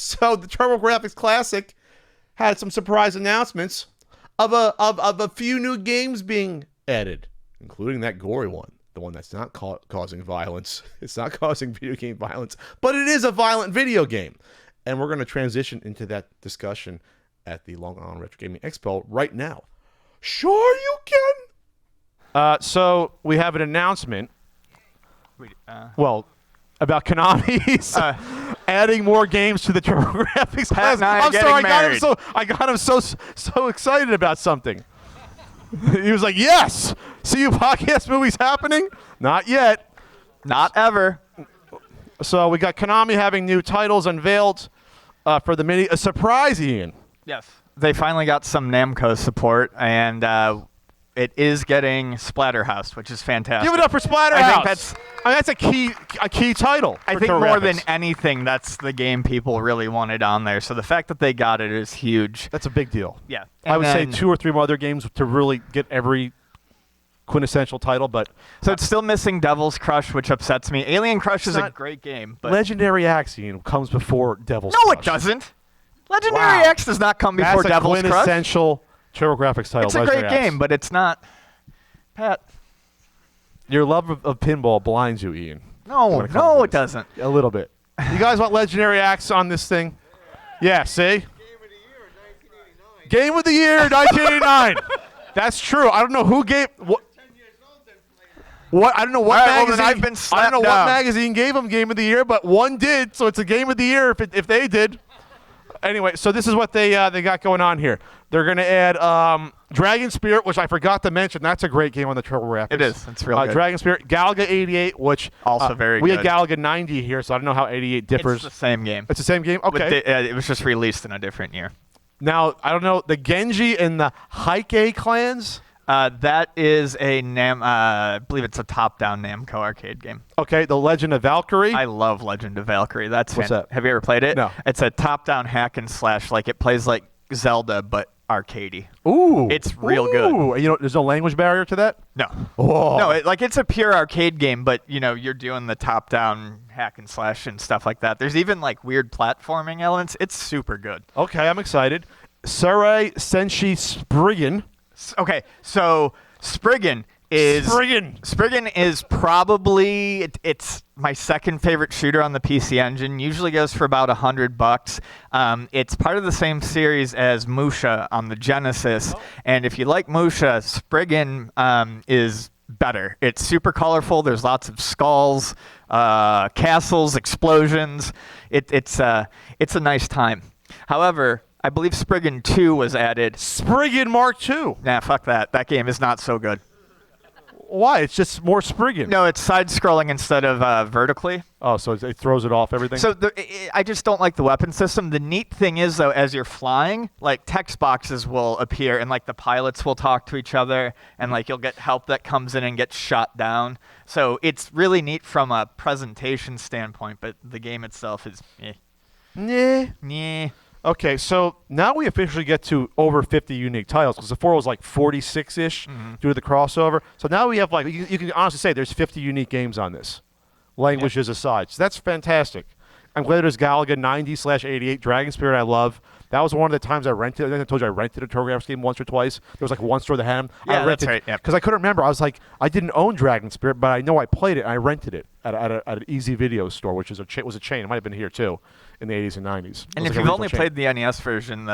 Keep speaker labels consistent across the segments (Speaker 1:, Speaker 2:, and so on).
Speaker 1: So the TurboGrafx Classic had some surprise announcements of a few new games being added, including that gory one, the one that's not causing violence. It's not causing video game violence, but it is a violent video game. And we're going to transition into that discussion at the Long Island Retro Gaming Expo right now. Sure you can. So we have an announcement. About Konami's adding more games to the TurboGrafx Classic. I'm sorry, I got him so excited about something. He was like, "Yes, CU podcast movies happening." Not yet.
Speaker 2: Not ever.
Speaker 1: So we got Konami having new titles unveiled for the Mini. A surprise, Ian.
Speaker 2: Yes. They finally got some Namco support, and it is getting Splatterhouse, which is fantastic.
Speaker 1: Give it up for Splatterhouse. That's a key title.
Speaker 2: I think more than anything, that's the game people really wanted on there. So the fact that they got it is huge.
Speaker 1: That's a big deal.
Speaker 2: Yeah.
Speaker 1: I would say 2 or 3 more other games to really get every quintessential title, but
Speaker 2: so it's still missing Devil's Crush, which upsets me. Alien Crush is a great game, but
Speaker 1: Legendary Axe comes before Devil's Crush.
Speaker 2: No, it doesn't. Legendary Axe does not come before Devil's Crush.
Speaker 1: That's a quintessential TurboGrafx title.
Speaker 2: It's a great game, but it's not. Pat,
Speaker 1: your love of pinball blinds you, Ian.
Speaker 2: No, it doesn't.
Speaker 1: A little bit. You guys want Legendary Axe on this thing? Yeah, see? Game of the Year, 1989. That's true. I don't know who gave what. I don't know what magazine.
Speaker 2: I've been
Speaker 1: I don't know what magazine gave them Game of the Year, but one did. So it's a Game of the Year if they did. Anyway, so this is what they got going on here. They're going to add Dragon Spirit, which I forgot to mention. That's a great game on the TurboGrafx.
Speaker 2: It is. It's real good.
Speaker 1: Dragon Spirit, Galaga 88, which
Speaker 2: also very good.
Speaker 1: We had Galaga 90 here, so I don't know how 88 differs.
Speaker 2: It's the same game.
Speaker 1: It's the same game? Okay.
Speaker 2: It was just released in a different year.
Speaker 1: Now, I don't know, the Genji and the Heike clans?
Speaker 2: That is I believe it's a top-down Namco arcade game.
Speaker 1: Okay, The Legend of Valkyrie.
Speaker 2: I love Legend of Valkyrie. What's
Speaker 1: that?
Speaker 2: Have you ever played it?
Speaker 1: No.
Speaker 2: It's a top-down hack and slash. Like, it plays like Zelda, but arcadey.
Speaker 1: Ooh.
Speaker 2: It's real good.
Speaker 1: You know, there's no language barrier to that?
Speaker 2: No.
Speaker 1: Oh.
Speaker 2: No, it's a pure arcade game, but, you're doing the top-down hack and slash and stuff like that. There's even, like, weird platforming elements. It's super good.
Speaker 1: Okay, I'm excited. Sarai Senshi Spriggan.
Speaker 2: Okay, so Spriggan is probably it's my second favorite shooter on the PC Engine. Usually goes for about $100. It's part of the same series as Musha on the Genesis, and if you like Musha, Spriggan is better. It's super colorful. There's lots of skulls, castles, explosions. It's a nice time. However, I believe Spriggan 2 was added.
Speaker 1: Spriggan Mark II.
Speaker 2: Nah, fuck that. That game is not so good.
Speaker 1: Why? It's just more Spriggan.
Speaker 2: No, it's side-scrolling instead of vertically.
Speaker 1: Oh, so it throws it off everything?
Speaker 2: So I just don't like the weapon system. The neat thing is, though, as you're flying, like, text boxes will appear, and, like, the pilots will talk to each other, and, like, you'll get help that comes in and gets shot down. So it's really neat from a presentation standpoint, but the game itself is
Speaker 1: Nah. Okay, so now we officially get to over 50 unique titles, because before it was like 46-ish due to the crossover. So now we have, like, you can honestly say there's 50 unique games on this, languages aside. So that's fantastic. I'm glad there's Galaga 90/88, Dragon Spirit I love. That was one of the times I rented. I think I told you I rented a TurboGrafx game once or twice. There was like one store that had them.
Speaker 2: Yeah, that's right.
Speaker 1: Because I couldn't remember. I was like, I didn't own Dragon Spirit, but I know I played it, and I rented it at an Easy Video store, which was a chain. It might have been here, too, in the 80s and 90s.
Speaker 2: And if you've only played the NES version,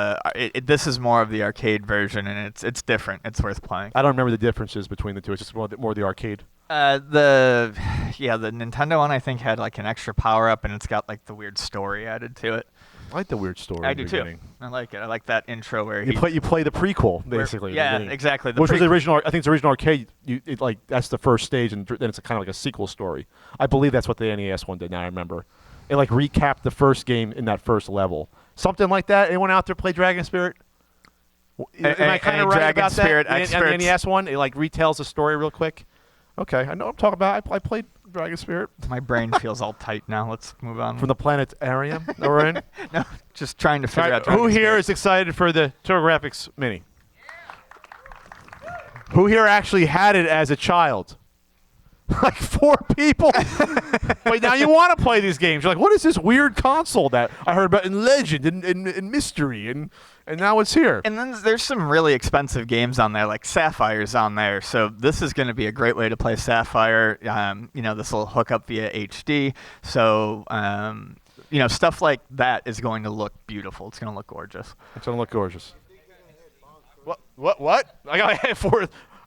Speaker 2: this is more of the arcade version, and it's different. It's worth playing.
Speaker 1: I don't remember the differences between the two. It's just more the arcade.
Speaker 2: The Nintendo one, I think, had like an extra power-up, and it's got like the weird story added to it.
Speaker 1: I like the weird story.
Speaker 2: I do too. I like it. I like that intro where
Speaker 1: you play the prequel basically.
Speaker 2: Exactly.
Speaker 1: Which was the original. I think it's the original arcade. That's the first stage, and then it's kind of like a sequel story. I believe that's what the NES one did. Now I remember. It like recapped the first game in that first level. Something like that. Anyone out there play Dragon Spirit? Am I kind of right about that? And the NES one, it like retells the story real quick. Okay, I know what I'm talking about. I played Dragon Spirit.
Speaker 2: My brain feels all tight now. Let's move on.
Speaker 1: From the planetarium that we're in?
Speaker 2: No, just trying to figure out Dragon
Speaker 1: Who here
Speaker 2: Spirit.
Speaker 1: is excited for the TurboGrafx Mini? Yeah. Who here actually had it as a child? Like 4 people. Wait, now you want to play these games. You're like, what is this weird console that I heard about in Legend and Mystery, and now it's here.
Speaker 2: And then there's some really expensive games on there, like Sapphire's on there. So this is going to be a great way to play Sapphire. This will hook up via HD. So, stuff like that is going to look beautiful. It's going to look gorgeous.
Speaker 1: It's going to look gorgeous. What?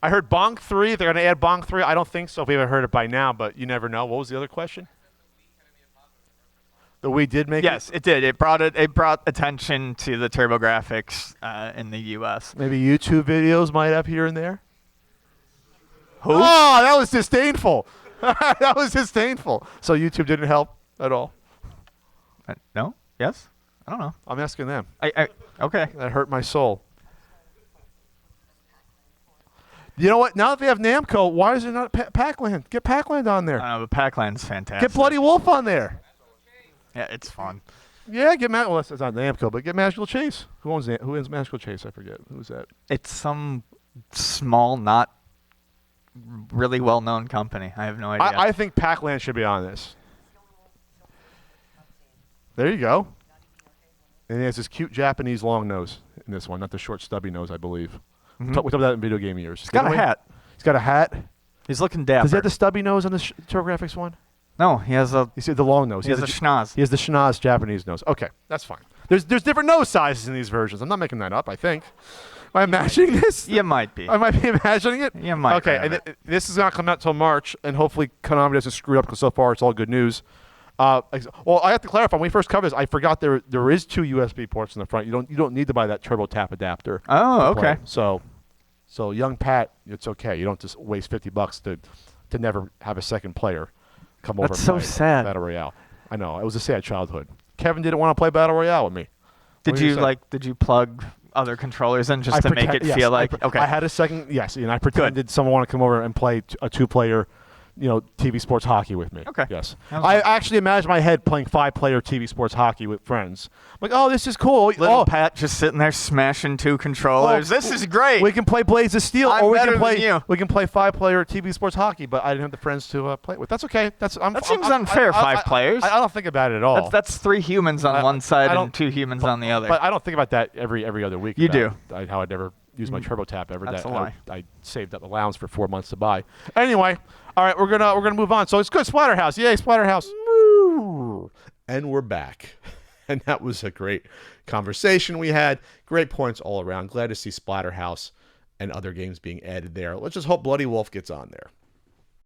Speaker 1: I heard Bonk 3. They're going to add Bonk 3. I don't think so if we haven't heard it by now, but you never know. What was the other question? The Wii did make it?
Speaker 2: Yes, it did. It brought attention to the TurboGrafx in the U.S.
Speaker 1: Maybe YouTube videos might have here and there?
Speaker 2: Who?
Speaker 1: Oh, that was disdainful. That was disdainful. So YouTube didn't help at all?
Speaker 2: No? Yes? I don't know.
Speaker 1: I'm asking them.
Speaker 2: Okay.
Speaker 1: That hurt my soul. You know what? Now that they have Namco, why is there not Pac-Land? Get Pac-Land on there.
Speaker 2: But Pac-Land's fantastic.
Speaker 1: Get Bloody Wolf on there.
Speaker 2: Yeah, it's fun.
Speaker 1: Yeah, get well, it's not Namco, but get Magical Chase. Who owns Magical Chase? I forget. Who's that?
Speaker 2: It's some small, not really well-known company. I have no idea.
Speaker 1: I think Pac-Land should be on this. There you go. And he has this cute Japanese long nose in this one, not the short stubby nose, I believe. We talked about that in video game years.
Speaker 2: He's got a hat.
Speaker 1: He's got a hat.
Speaker 2: He's looking dapper.
Speaker 1: Does he have the stubby nose on the TurboGrafx one?
Speaker 2: No, he has a.
Speaker 1: You see the long nose.
Speaker 2: He has a schnoz.
Speaker 1: He has the schnoz Japanese nose. Okay, that's fine. There's different nose sizes in these versions. I'm not making that up. I think. Am I imagining this?
Speaker 2: You might be.
Speaker 1: I might be imagining it.
Speaker 2: You might.
Speaker 1: Okay, and this is not coming out till March, and hopefully Konami doesn't screw it up because so far it's all good news. Well, I have to clarify. When we first covered this, I forgot there is 2 USB ports in the front. You don't need to buy that TurboTap adapter.
Speaker 2: Oh, okay.
Speaker 1: So young Pat, it's okay. You don't just waste $50 to never have a second player come over.
Speaker 2: That's
Speaker 1: and
Speaker 2: so
Speaker 1: play
Speaker 2: sad.
Speaker 1: Battle Royale. I know. It was a sad childhood. Kevin didn't want to play Battle Royale with me.
Speaker 2: Did you plug other controllers in just to make it feel like okay?
Speaker 1: I had a second. Yes, and I pretended someone wanted to come over and play a 2-player. TV sports hockey with me.
Speaker 2: Okay.
Speaker 1: Yes. I actually imagined my head playing 5-player TV sports hockey with friends. I'm like, oh, this is cool.
Speaker 2: Little Pat just sitting there smashing 2 controllers. This is great.
Speaker 1: We can play Blades of Steel, or we can play 5-player TV sports hockey. But I didn't have the friends to play it with. That's okay. That
Speaker 2: seems unfair. 5 players.
Speaker 1: I don't think about it at all.
Speaker 2: That's 3 humans on one side and 2 humans on the other.
Speaker 1: But I don't think about that every other week.
Speaker 2: You do.
Speaker 1: How I'd never use my TurboTap ever.
Speaker 2: That's a lie.
Speaker 1: I saved up the allowance for 4 months to buy. Anyway. All right, we're gonna move on. So it's good, Splatterhouse. Yay, Splatterhouse. And we're back. And that was a great conversation we had. Great points all around. Glad to see Splatterhouse and other games being added there. Let's just hope Bloody Wolf gets on there.